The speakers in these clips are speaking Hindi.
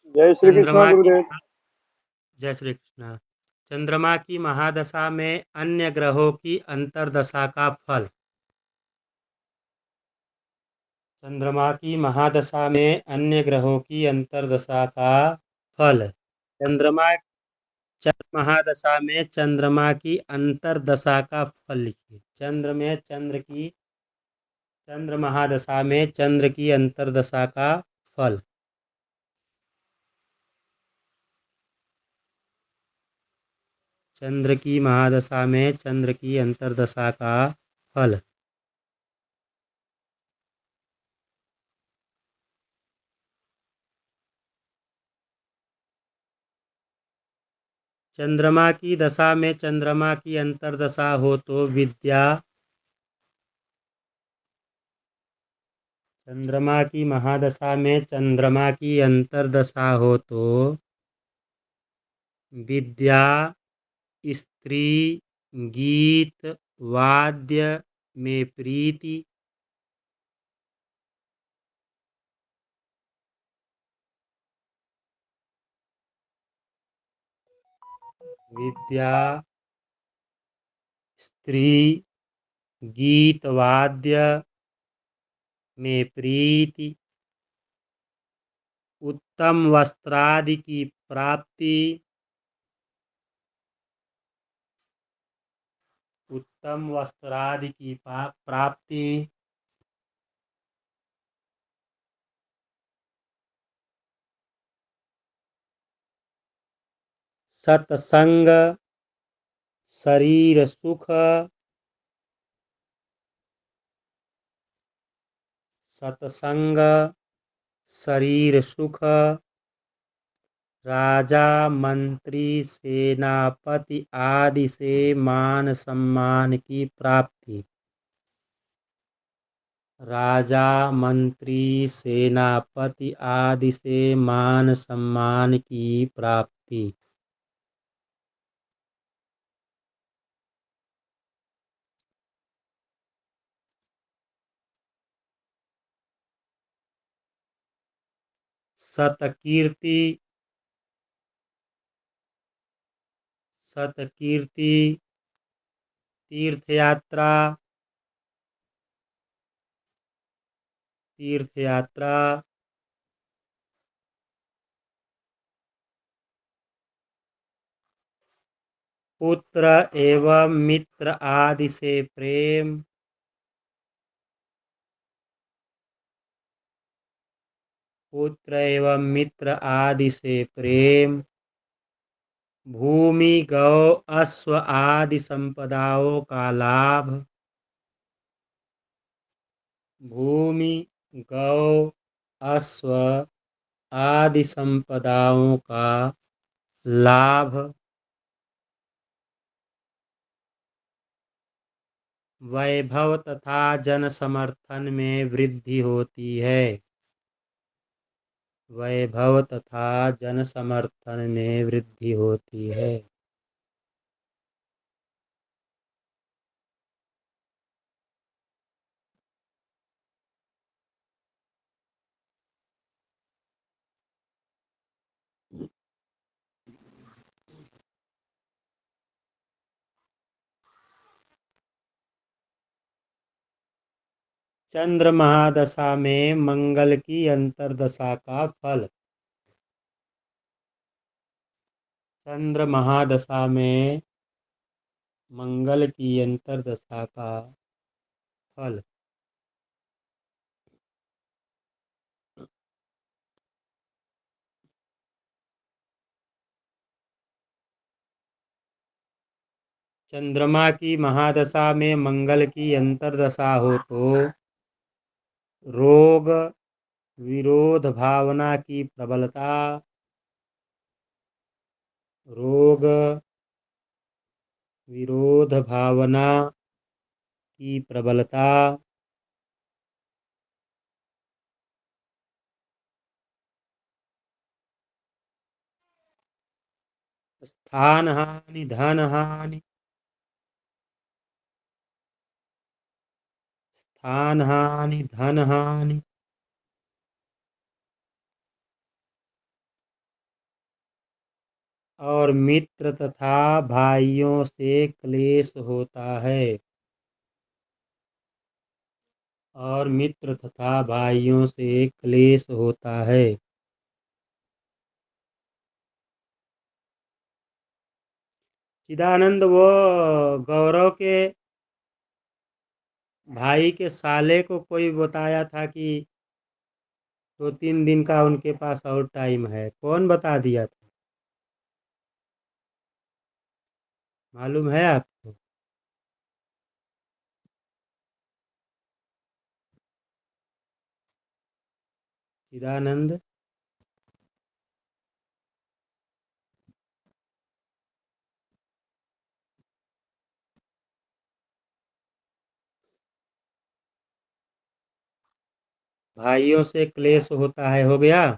जय श्री कृष्णा चंद्रमा की गुरुदेव। जय श्री कृष्ण। चंद्रमा की महादशा में अन्य ग्रहों की अंतर्दशा का फल। चंद्रमा की महादशा में अन्य ग्रहों की अंतर्दशा का फल। चंद्रमा महादशा में चंद्रमा की अंतर्दशा का फल लिखिए। चंद्र महादशा में चंद्र की अंतर्दशा का फल। चंद्र की महादशा में चंद्र की अंतर्दशा का फल। चंद्रमा की दशा में चंद्रमा की अंतर्दशा हो तो विद्या। चंद्रमा की महादशा में चंद्रमा की अंतर्दशा हो तो विद्या, स्त्री, गीत, वाद्य में प्रीति। विद्या, स्त्री, गीत, वाद्य में प्रीति। उत्तम वस्त्रादि की प्राप्ति। उत्तम वस्त्रादि की प्राप्ति। सत्संग, शरीर सुख। सत्संग, शरीर सुख। राजा, मंत्री, सेनापति आदि से मान सम्मान की प्राप्ति। राजा, मंत्री, सेनापति आदि से मान सम्मान की प्राप्ति। सतकीर्ति, सतकीर्ति, तीर्थयात्रा। तीर्थयात्रा। पुत्र एवं मित्र आदि से प्रेम। पुत्र एवं मित्र आदि से प्रेम। भूमि, गौ, अश्व आदि संपदाओं का लाभ। भूमि, गौ, अश्व आदि संपदाओं का लाभ। वैभव तथा जन समर्थन में वृद्धि होती है। वैभव तथा जन समर्थन में वृद्धि होती है। चंद्र महादशा में मंगल की अंतर्दशा का फल। चंद्र महादशा में मंगल की अंतर्दशा का फल। चंद्रमा की महादशा में मंगल की अंतर्दशा हो तो रोग, विरोध भावना की प्रबलता। रोग, विरोध भावना की प्रबलता। स्थान हानि, धन हानि। स्थान हानि, धन हानि। और मित्र तथा भाइयों से क्लेश होता है। और मित्र तथा भाइयों से क्लेश होता है। चिदानंद वो गौरव के भाई के साले को कोई बताया था कि 2-3 दिन का उनके पास और टाइम है। कौन बता दिया था? मालूम है आपको? चिदानंद। भाइयों से क्लेश होता है, हो गया।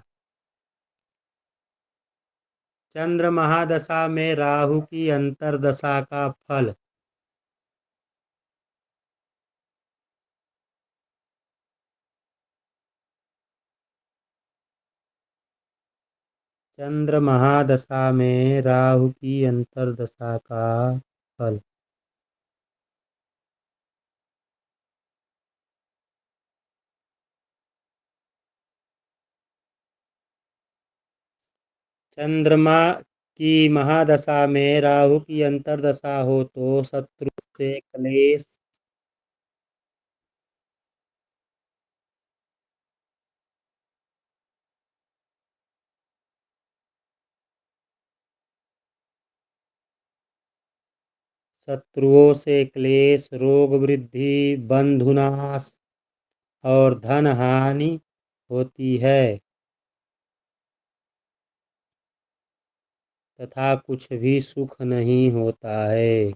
चंद्र महादशा में राहु की अंतर्दशा का फल। चंद्र महादशा में राहु की अंतर्दशा का फल। चंद्रमा की महादशा में राहु की अंतर्दशा हो तो शत्रु से क्लेश। शत्रुओं से क्लेश, रोग वृद्धि, बंधुनाश और धन हानि होती है। तथा कुछ भी सुख नहीं होता है।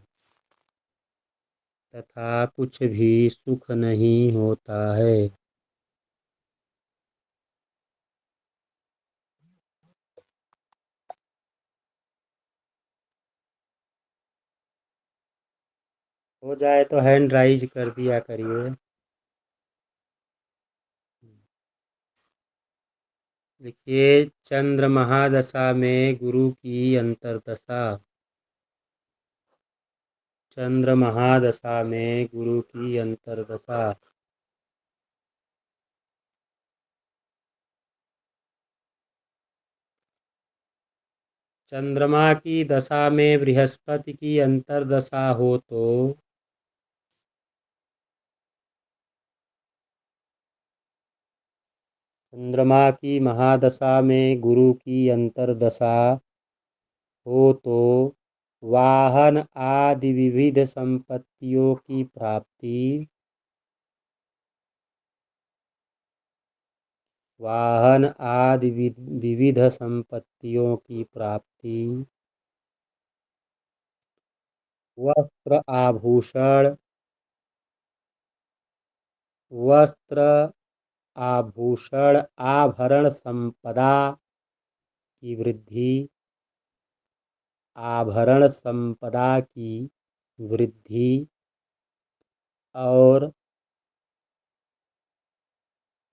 तथा कुछ भी सुख नहीं होता है। हो जाए तो हैंड राइज कर दिया करिए। देखिए, चंद्र महादशा में गुरु की अंतर्दशा। चंद्र महादशा में गुरु की अंतर्दशा। चंद्रमा की दशा में बृहस्पति की अंतर्दशा हो तो चंद्रमा की महादशा में गुरु की अंतर्दशा हो तो वाहन आदि विविध संपत्तियों की प्राप्ति। वाहन आदि विविध संपत्तियों की प्राप्ति। वस्त्र आभूषण। वस्त्र आभूषण आभरण संपदा की वृद्धि। आभरण संपदा की वृद्धि और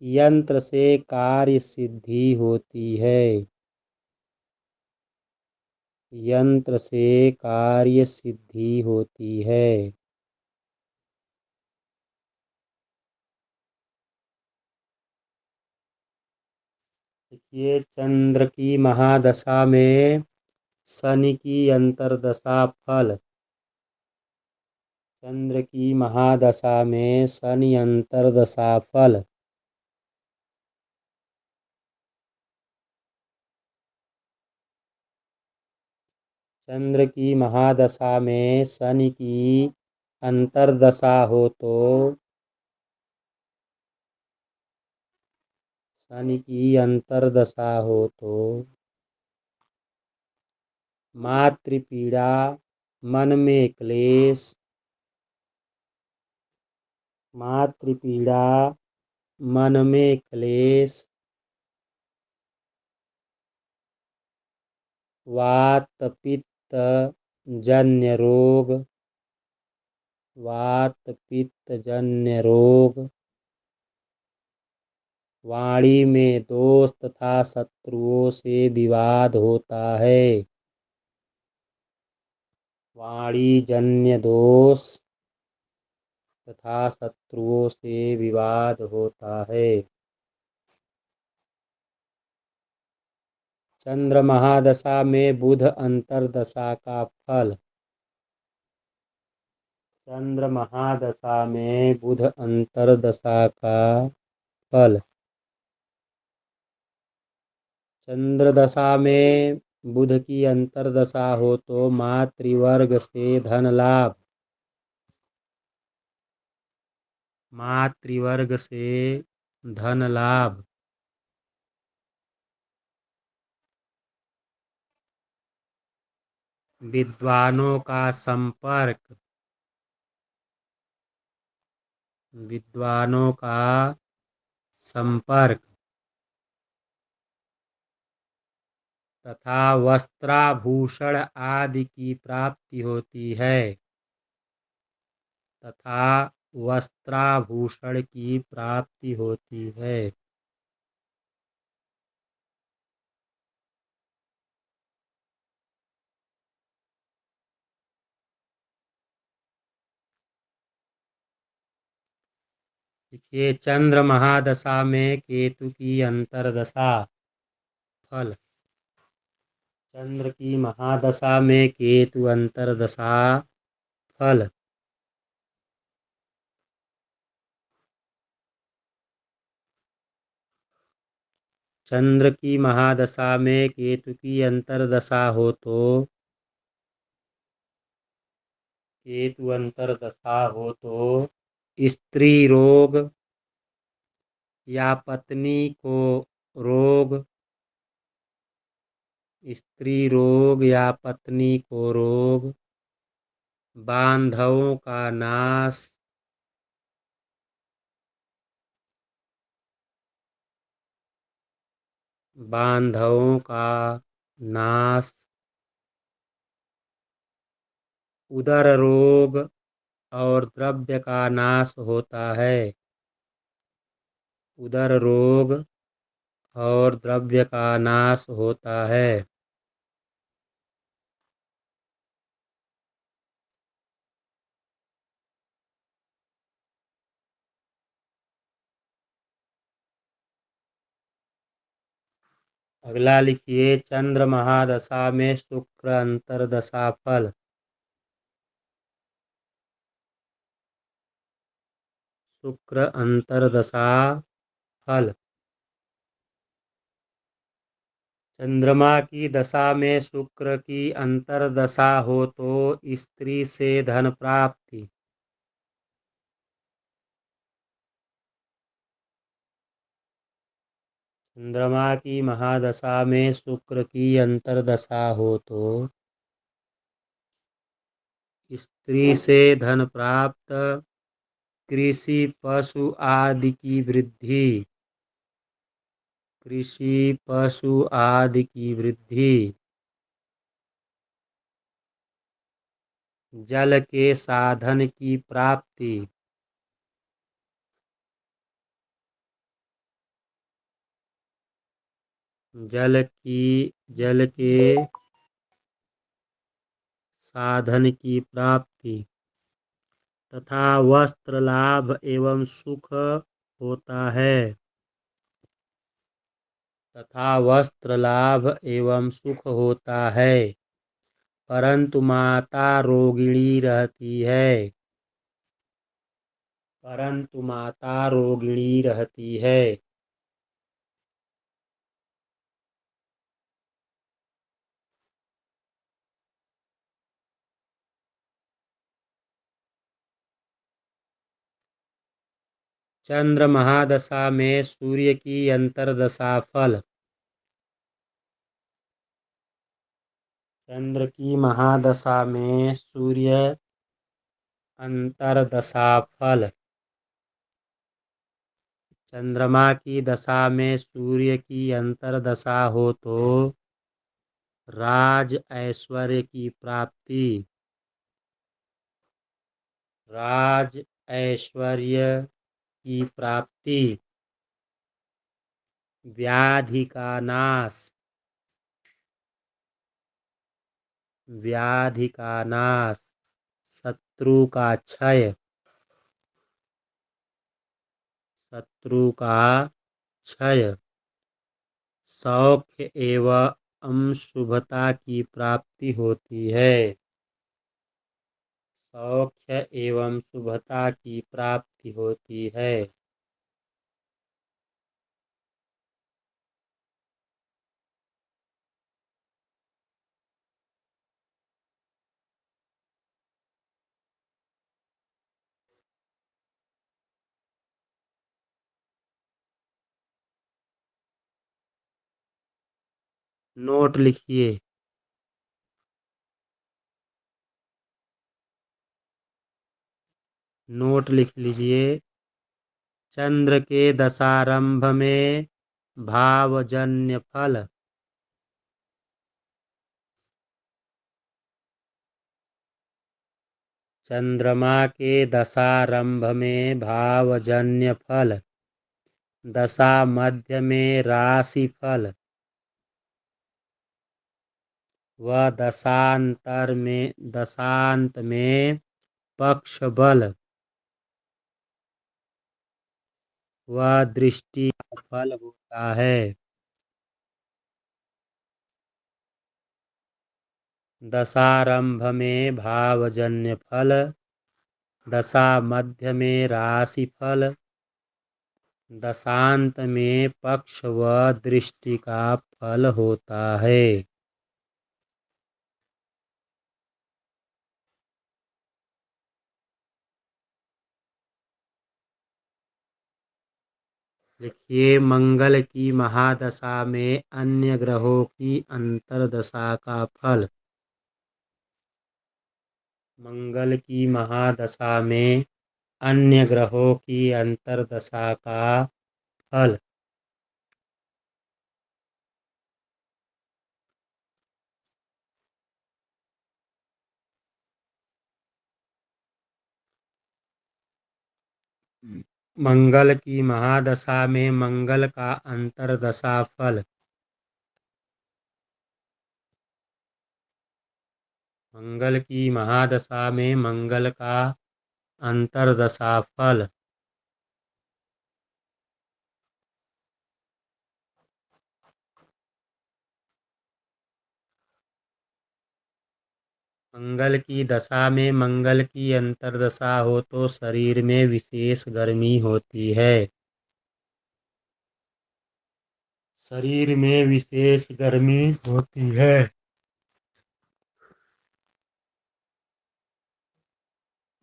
यंत्र से कार्य सिद्धि होती है। यंत्र से कार्य सिद्धि होती है। ये चंद्र की महादशा में शनि की अंतर्दशा फल। चंद्र की महादशा में शनि अंतर्दशा फल। चंद्र की महादशा में शनि की अंतर्दशा हो तो शनि की अंतर्दशा हो तो मातृपीड़ा, मन में क्लेश। मातृपीड़ा, मन में क्लेश। वात पित्त जन्य रोग। वात पित्त जन्य रोग। वाणी में दोष तथा शत्रुओं से विवाद होता है। वाणीजन्य दोष तथा शत्रुओं से विवाद होता है। चंद्र महादशा में बुध अंतर्दशा का फल। चंद्र महादशा में बुध अंतर्दशा का फल। चंद्र दशा में बुध की अंतर्दशा हो तो मातृवर्ग से धन लाभ। मातृवर्ग से धन लाभ। विद्वानों का संपर्क। विद्वानों का संपर्क तथा वस्त्राभूषण आदि की प्राप्ति होती है। तथा वस्त्राभूषण की प्राप्ति होती है। देखिए, चंद्र महादशा में केतु की अंतर्दशा। फल। चंद्र की महादशा में केतु अंतर्दशा। फल। चंद्र की महादशा में केतु की अंतर्दशा हो तो केतु अंतर्दशा हो तो स्त्री रोग या पत्नी को रोग। स्त्री रोग या पत्नी को रोग। बांधवों का नाश। बांधवों का नाश। उदर रोग और द्रव्य का नाश होता है। उदर रोग और द्रव्य का नाश होता है। अगला लिखिए, चंद्र महादशा में शुक्र अंतर्दशा फल। शुक्र अंतर्दशा फल। चंद्रमा की दशा में शुक्र की अंतर्दशा हो तो स्त्री से धन प्राप्ति। चंद्रमा की महादशा में शुक्र की अंतर्दशा हो तो स्त्री से धन प्राप्त। कृषि पशु आदि की वृद्धि। कृषि पशु आदि की वृद्धि। जल के साधन की प्राप्ति। जल के साधन की प्राप्ति तथा वस्त्र लाभ एवं सुख होता है। तथा वस्त्र लाभ एवं सुख होता है, परंतु माता रोगिणी रहती है। परंतु माता रोगिणी रहती है। चंद्र महादशा में सूर्य की अंतर्दशा फल। चंद्र की महादशा में सूर्य अंतर्दशा फल। चंद्रमा की दशा में सूर्य की अंतर्दशा हो तो राज ऐश्वर्य की प्राप्ति। राज ऐश्वर्य की प्राप्ति। व्याधि का नाश। व्याधि का नाश, शत्रु का क्षय, शत्रु का क्षय, सौख्य एवं शुभता की प्राप्ति होती है। सौख्य एवं शुभता की प्राप्ति होती है। नोट लिखिए। नोट लिख लीजिए। चंद्र के दशारंभ में भावजन्य फल। चंद्रमा के दशारंभ में भावजन्य फल। दशा मध्य में राशि फल व दशांत में पक्ष बल व दृष्टि का फल होता है। दशारंभ में भावजन्य फल, दशा मध्य में राशि फल, दशांत में पक्ष व दृष्टि का फल होता है। लिखिए। मंगल की महादशा में अन्य ग्रहों की अंतर्दशा का फल। मंगल की महादशा में अन्य ग्रहों की अंतर्दशा का फल। मंगल की महादशा में मंगल का अंतर्दशा फल। मंगल की महादशा में मंगल का अंतर्दशा फल। मंगल की दशा में मंगल की अंतर्दशा हो तो शरीर में विशेष गर्मी होती है। शरीर में विशेष गर्मी होती है।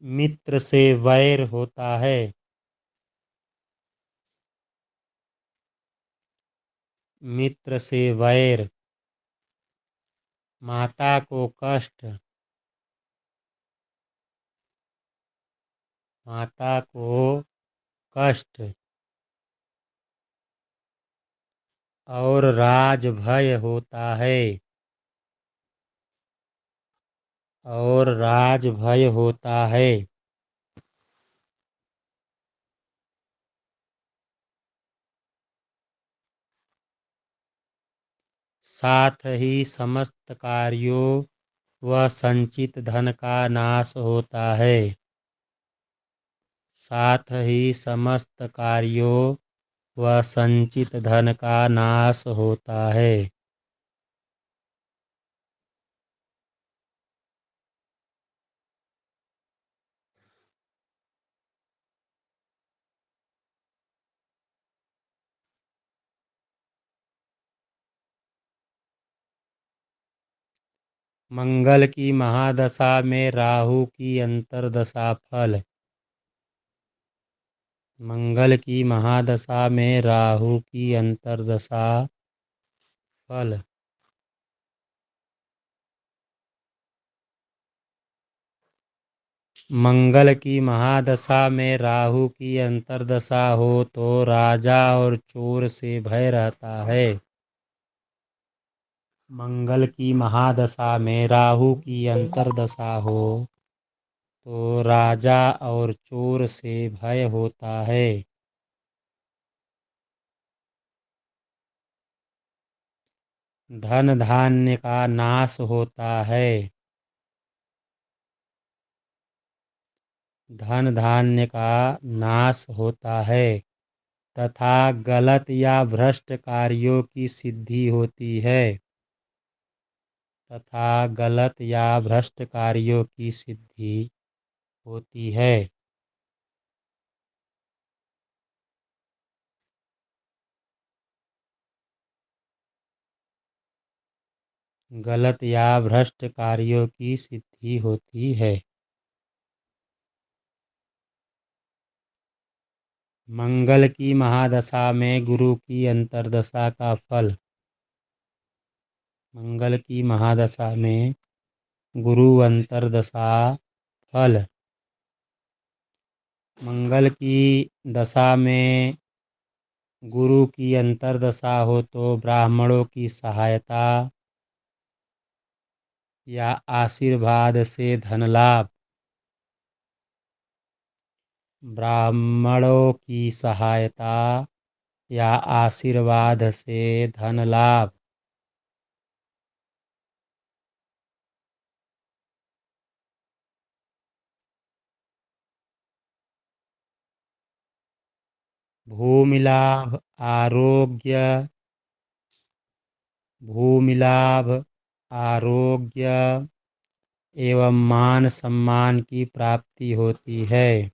मित्र से वैर होता है। मित्र से वैर। माता को कष्ट। माता को कष्ट। और राज भय होता है। और राज भय होता है। साथ ही समस्त कार्यों व संचित धन का नाश होता है। साथ ही समस्त कार्यों व संचित धन का नाश होता है। मंगल की महादशा में राहु की अंतर्दशा फल। मंगल की महादशा में राहु की अंतर्दशा फल। मंगल की महादशा में राहु की अंतर्दशा हो तो राजा और चोर से भय रहता है। मंगल की महादशा में राहु की अंतर्दशा हो तो राजा और चोर से भय होता है। धन धान्य का नाश होता है। धन धान्य का नाश होता है तथा गलत या भ्रष्ट कार्यों की सिद्धि होती है। तथा गलत या भ्रष्ट कार्यों की सिद्धि होती है। गलत या भ्रष्ट कार्यों की सिद्धि होती है। मंगल की महादशा में गुरु की अंतर्दशा का फल। मंगल की महादशा में गुरु अंतर्दशा फल। मंगल की दशा में गुरु की अंतर्दशा हो तो ब्राह्मणों की सहायता या आशीर्वाद से धन लाभ। ब्राह्मणों की सहायता या आशीर्वाद से धन लाभ। भूमि लाभ, आरोग्य। भूमि लाभ, आरोग्य एवं मान सम्मान की प्राप्ति होती है।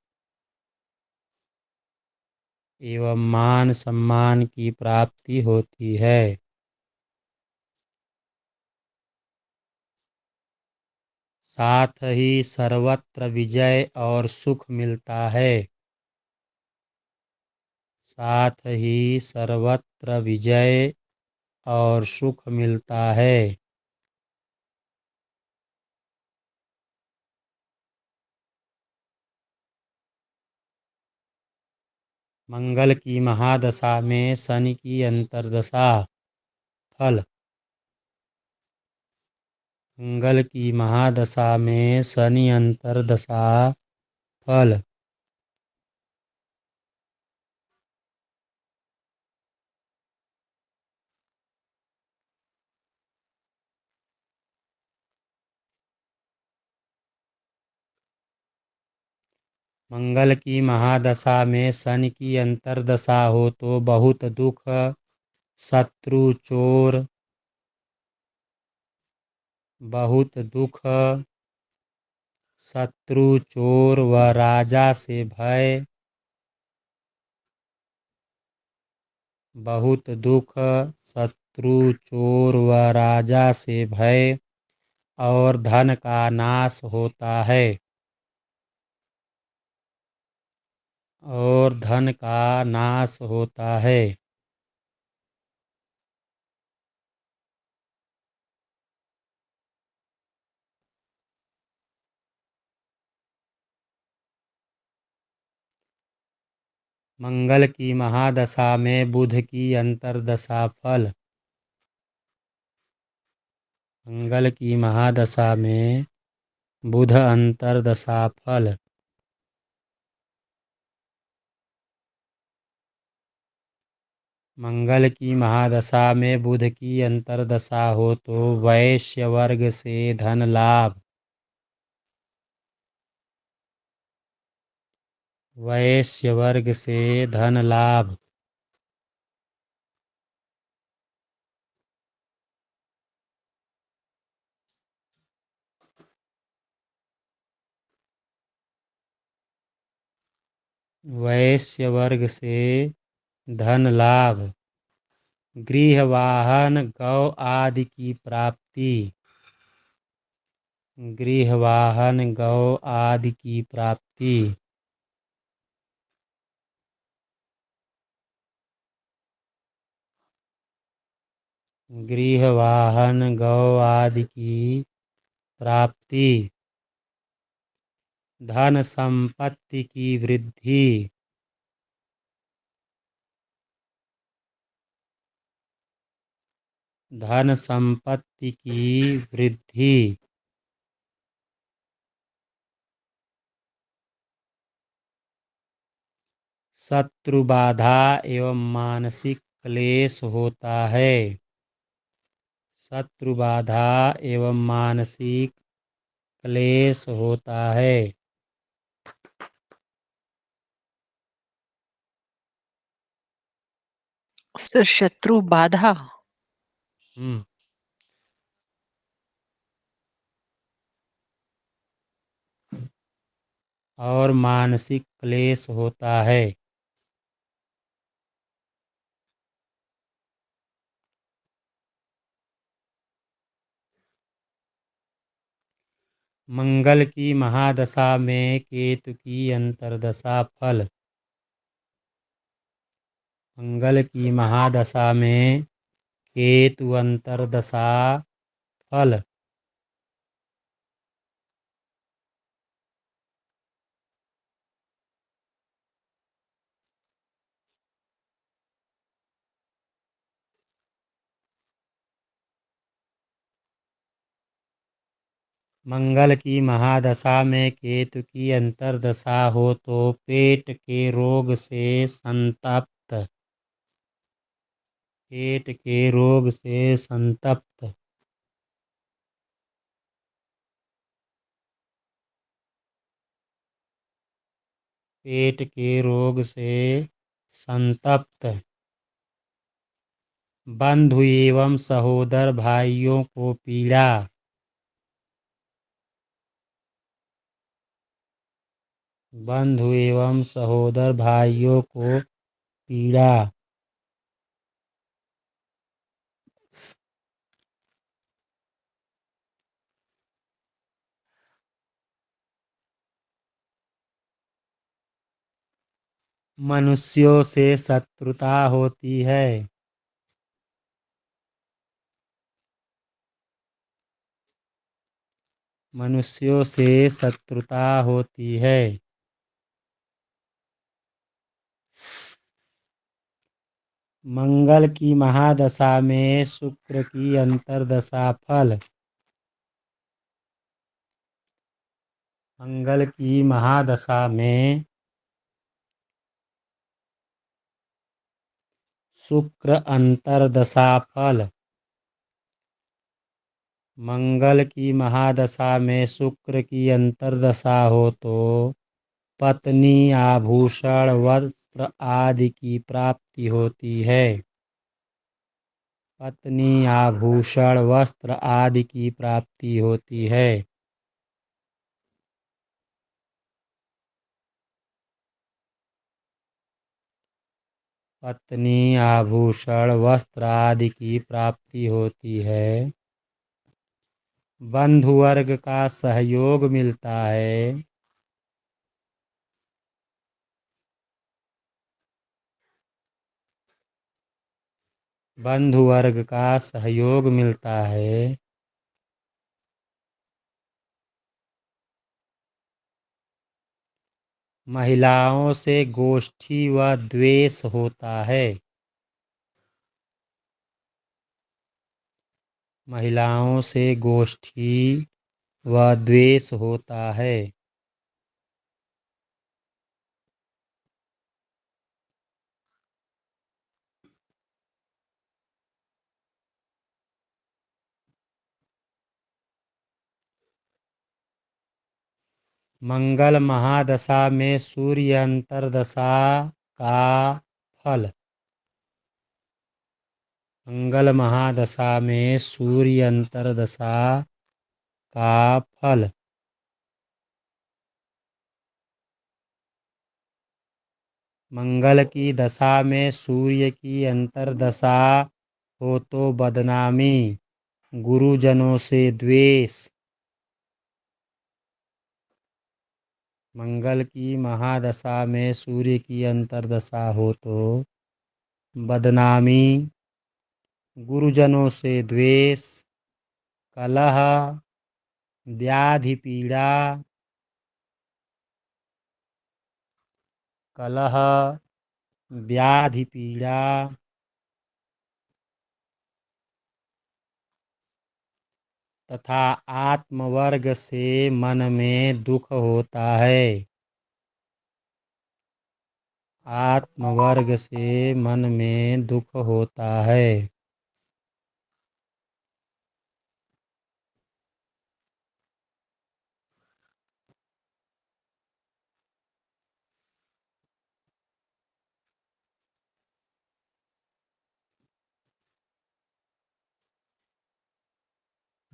एवं मान सम्मान की प्राप्ति होती है। साथ ही सर्वत्र विजय और सुख मिलता है। साथ ही सर्वत्र विजय और सुख मिलता है। मंगल की महादशा में शनि की अंतर्दशा फल। मंगल की महादशा में शनि अंतर्दशा फल। मंगल की महादशा में शनि की अंतर्दशा हो तो बहुत दुख, शत्रु, चोर, बहुत दुख, शत्रु, चोर व राजा से भय। बहुत दुख, शत्रु, चोर व राजा से भय और धन का नाश होता है। और धन का नाश होता है। मंगल की महादशा में बुध की अंतर्दशा फल। मंगल की महादशा में बुध अंतर्दशा फल। मंगल की महादशा में बुध की अंतर्दशा हो तो वैश्य वर्ग से धन लाभ। वैश्य वर्ग से धन लाभ। वैश्य वर्ग से धन लाभ। गृह वाहन गौ आदि की प्राप्ति। गृह वाहन गौ आदि की प्राप्ति। गृह वाहन गौ आदि की प्राप्ति। धन संपत्ति की वृद्धि। धन संपत्ति की वृद्धि। शत्रु बाधा एवं मानसिक क्लेश होता है। शत्रु बाधा एवं मानसिक क्लेश होता है। सर शत्रु बाधा। हम्म। और मानसिक क्लेश होता है। मंगल की महादशा में केतु की अंतर्दशा फल। मंगल की महादशा में केतु अंतर्दशा फल। मंगल की महादशा में केतु की अंतर्दशा हो तो पेट के रोग से संतप्त। पेट के रोग से संतप्त। पेट के रोग से संतप्त। बंधु एवं सहोदर भाइयों को पीड़ा। बंधु एवं सहोदर भाइयों को पीड़ा। मनुष्यों से शत्रुता होती है। मनुष्यों से शत्रुता होती है। मंगल की महादशा में शुक्र की अंतर्दशा फल। मंगल की महादशा में शुक्र अंतर्दशा फल। मंगल की महादशा में शुक्र की अंतर्दशा हो तो पत्नी आभूषण वस्त्र आदि की प्राप्ति होती है। पत्नी आभूषण वस्त्र आदि की प्राप्ति होती है। पत्नी आभूषण वस्त्र आदि की प्राप्ति होती है। बंधु वर्ग का सहयोग मिलता है। बंधु वर्ग का सहयोग मिलता है। महिलाओं से गोष्ठी व द्वेष होता है। महिलाओं से गोष्ठी व द्वेष होता है। मंगल महादशा में सूर्य अंतर्दशा का फल। मंगल महादशा में सूर्य अंतर्दशा का फल। मंगल की दशा में सूर्य की अंतर्दशा हो तो बदनामी, गुरुजनों से द्वेष। मंगल की महादशा में सूर्य की अंतर्दशा हो तो बदनामी, गुरुजनों से द्वेष, कलह, व्याधि पीड़ा। कलह, व्याधि पीड़ा तथा आत्मवर्ग से मन में दुख होता है। आत्मवर्ग से मन में दुख होता है।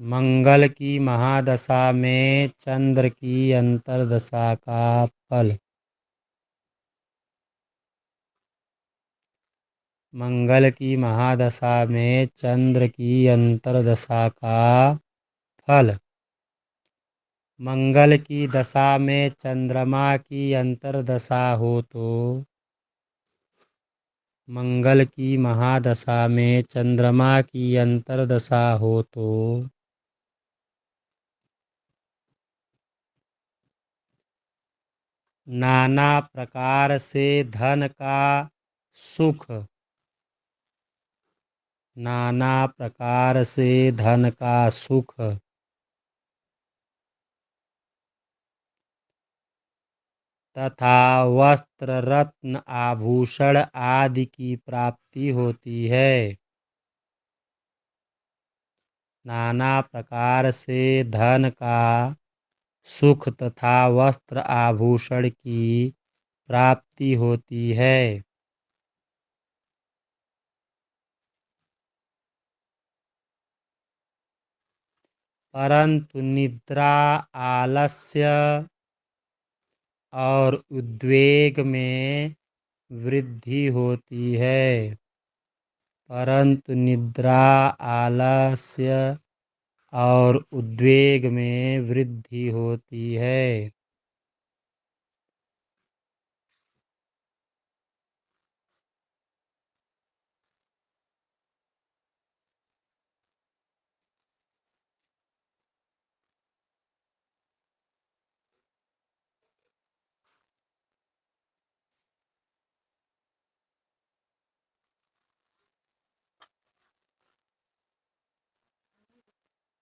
मंगल की महादशा में चंद्र की अंतर्दशा का फल। मंगल की महादशा में चंद्र की अंतर्दशा का फल। मंगल की दशा में चंद्रमा की अंतर्दशा हो तो मंगल की महादशा में चंद्रमा की अंतर्दशा हो तो नाना प्रकार से धन का सुख। नाना प्रकार से धन का सुख तथा वस्त्र रत्न आभूषण आदि की प्राप्ति होती है। नाना प्रकार से धन का सुख तथा वस्त्र आभूषण की प्राप्ति होती है। परंतु निद्रा, आलस्य और उद्वेग में वृद्धि होती है। परंतु निद्रा, आलस्य और उद्वेग में वृद्धि होती है।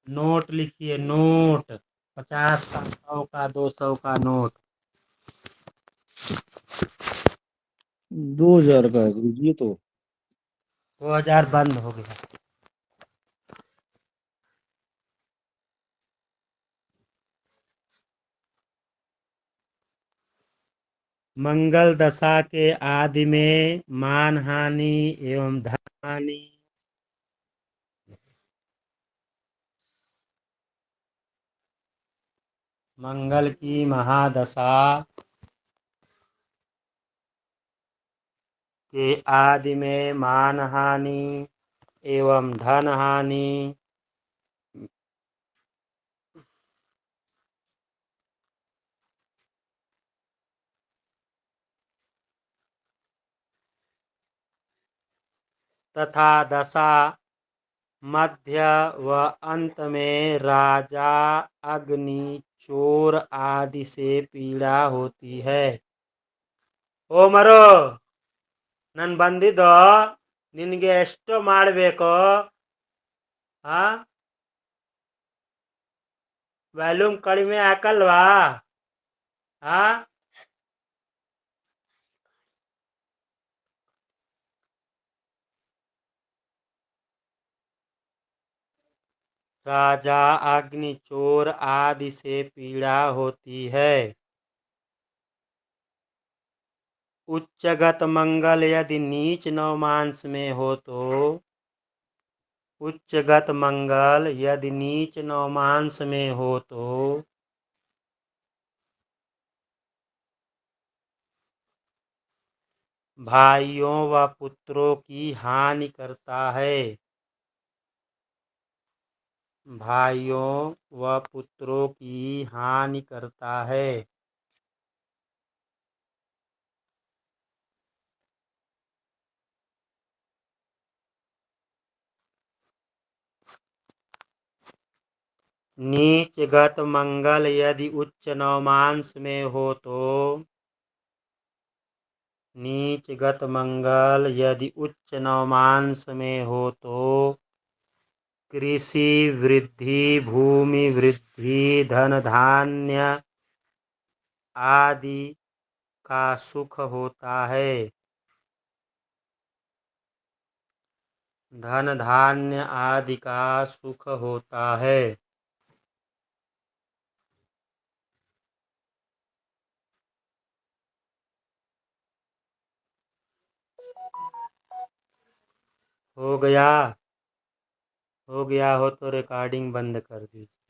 नोट लिखिए, नोट। 50 का, 100 का, 200 का नोट। 2000 का है गुरुजी ये तो। 2000 बंद हो गया। मंगल दशा के आदि में मान हानि एवं धन हानि। मंगल की महादशा के आदि में मान हानि एवं धन हानि तथा दशा मध्य व अंत में राजा, अग्नि, चोर आदि से पीड़ा होती है। ओ मरो नन ಬಂದಿದ್ದೋ ನಿನಗೆ ಎಷ್ಟು ಮಾಡಬೇಕು? ಆ ವ್ಯಾಲ್ಯೂಮ್ ಕಡಿಮೆ ಹಾಕಲ್ವಾ? ಆ राजा, अग्नि, चोर आदि से पीड़ा होती है। उच्चगत मंगल यदि नीच नवमांस में हो तो उच्चगत मंगल यदि नीच नवमांस में हो तो भाइयों व पुत्रों की हानि करता है। भाइयों व पुत्रों की हानि करता है। नीचगत मंगल यदि उच्च नवमांस में हो तो नीचगत मंगल यदि उच्च नवमांस में हो तो कृषि वृद्धि, भूमि वृद्धि, धन धान्य आदि का सुख होता है। धन धान्य आदि का सुख होता है। हो गया। हो गया हो तो रिकॉर्डिंग बंद कर दीजिए।